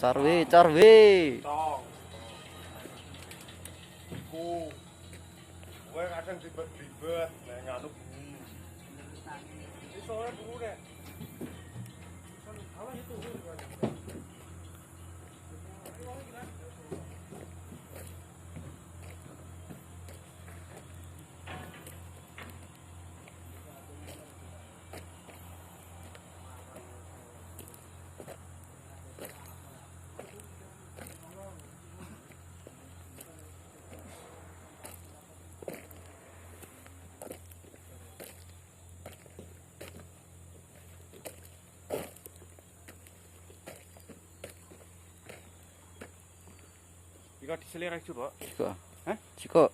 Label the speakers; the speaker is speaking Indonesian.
Speaker 1: Carwi, carwi.
Speaker 2: Gue kadang ribet-ribet, ngantuk. Ini soalnya dulu deh. Salah itu. Jika diselera juga,
Speaker 1: Ciko.
Speaker 2: hah?
Speaker 1: Ciko.